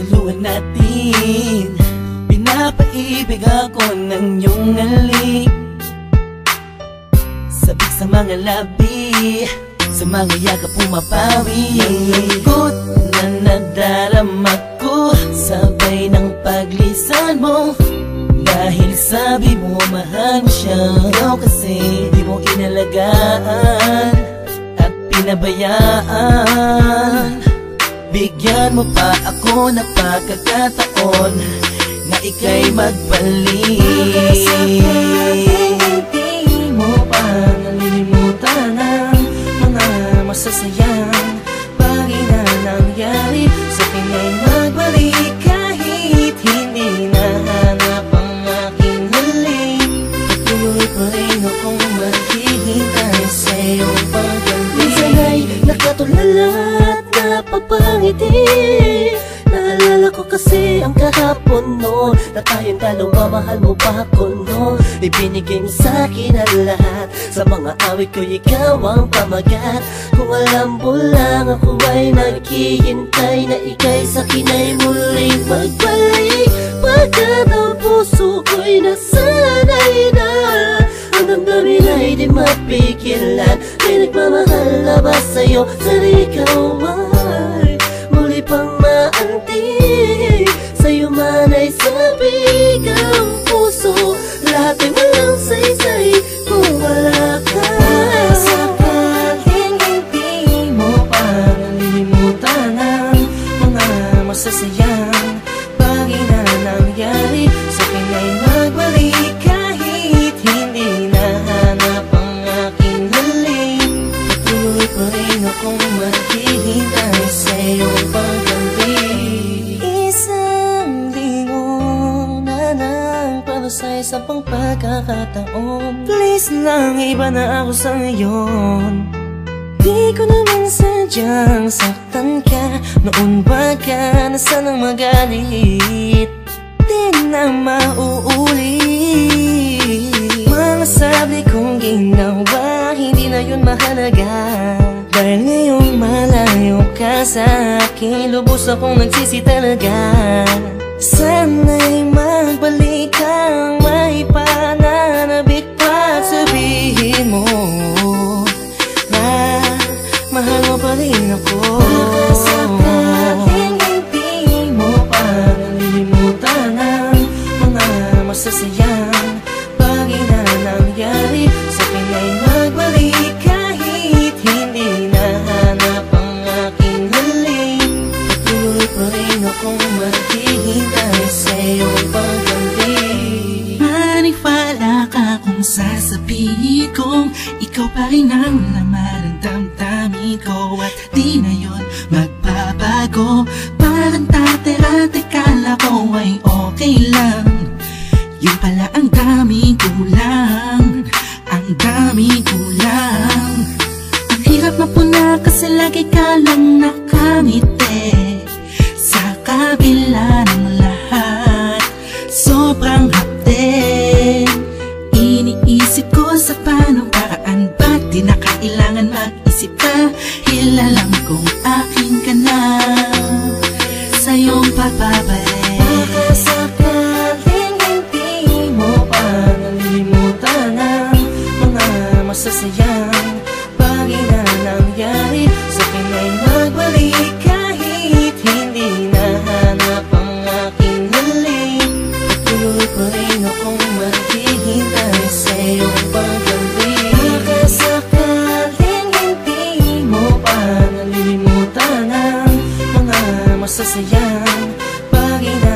Saluhan natin, pinapaibig ako ng iyong halik. Sabik sa mga labi, sa mga yakap pumapawi. Lungkot na nadarama ko, sabay ng paglisan mo. Dahil sabi mo mahal mo siya, ikaw kasi di mo inalagaan at pinabayaan. Bigyan mo pa ako ng pagkakataon na ika'y magbalik. Hindi mo pa nalilimutan ang mga masasayang bagay na nangyari sa akin ay magbalik. Kahit hindi nahanap ang aking halik, patuloy pa rin akong maghihintay sa iyong pagbalik. Minsan ay nakatulala at napapangiti. Naalala ko kasi ang kahapon noon, na tayong dalawa, mahal mo pa ako noon. Ibinigay mo sa'kin ang lahat, sa mga awit ko ikaw ang pamagat. Kung alam mo lang ako ay naghihintay na ika'y sa'kin ay muling magbalik. Pagkat ang puso ko'y nasanay na, ang damdamin ay di mapigilan. May nagmamahal na ba sa'yo, sana ikaw ay muli pang maantig. Sa'yo man ay sabik ang puso, lahat ay walang saysay kung wala ka. Sakaling hindi mo pa nalilimutan ang mga masasayang bagay na nangyari sa akin ay magbalik. Kahit hindi nahanap ang aking halik, patuloy pa rin akong maghihintay sa iyong pagbalik. Isang linggo na nang para sa isang pang pagkakataon. Please lang, iba na ako sa ngayon. Di ko naman sadyang saktan ka, noon ba ka na sanang magalit? Di na mauulit. Mga sabi kong ginawa, hindi na yun mahalaga. Dahil ngayong malayo ka sa akin, lubos akong nagsisi talaga. Sana'y magbalik kang may pananabik pa at sabihin mo na mahal mo pa rin ako. Sakaling hindi mo pa nalilimutan ang mga masasayang bagay na nangyari sa akin ay magbalik. Kahit hindi nahanap ang aking halik, patuloy pa rin akong maghihintay sa iyong pagbalik. Maniwala ka kung sasabihin kong ikaw pa rin ang laman ng damdamin ko, at di na yun magbabago. Parang dati-dati kala ko ay okay lang, yung pala ang daming kulang, ang daming kulang. Ang hirap mapuna kasi lagi ka lang nakangiti sa kabila ng lahat. Sobrang hapde, iniisip ko sa paano paraan, ba't di na kailangan mag-isip ka? Alam kong akin ka na, sa iyong pagbabalik. Sakaling hindi mo pa nalilimutan ang mga masasayang bagay na nangyari sa akin ay magbalik. Kahit hindi nahanap ang aking halik, patuloy pa rin akong maghihintay sa iyong pagbalik. Sakaling hindi mo pa nalilimutan ang mga masasayang bagay na